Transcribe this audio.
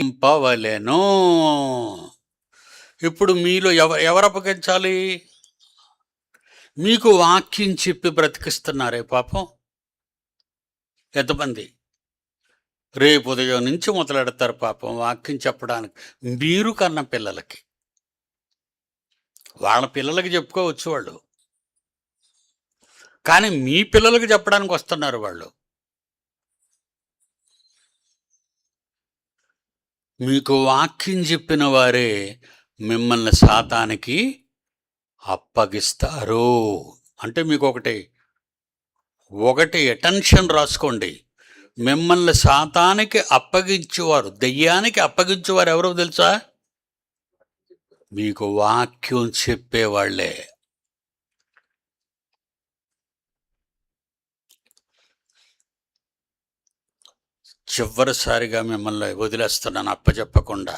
అప్పగింపవలెను. ఇప్పుడు మీలో ఎవరు అప్పగించాలి? మీకు వాక్యం చెప్పి బ్రతికిస్తున్నారే పాపం ఎంతమంది? రేపు ఉదయం నుంచి మొదలెడతారు పాపం వాక్యం చెప్పడానికి. మీరు కన్న పిల్లలకి, వాళ్ళ పిల్లలకి చెప్పుకోవచ్చు వాళ్ళు, కానీ మీ పిల్లలకి చెప్పడానికి వస్తున్నారు వాళ్ళు. మీకు వాక్యం చెప్పిన వారే మిమ్మల్ని సాతానికి అప్పగిస్తారు. అంటే మీకు ఒకటి అటెన్షన్ రాసుకోండి. మిమ్మల్ని సాతానికి అప్పగించేవారు, దెయ్యానికి అప్పగించేవారు ఎవరో తెలుసా? మీకు వాక్యం చెప్పేవాళ్లే. చివరిసారిగా మిమ్మల్ని వదిలేస్తున్నాను అప్పచెప్పకుండా.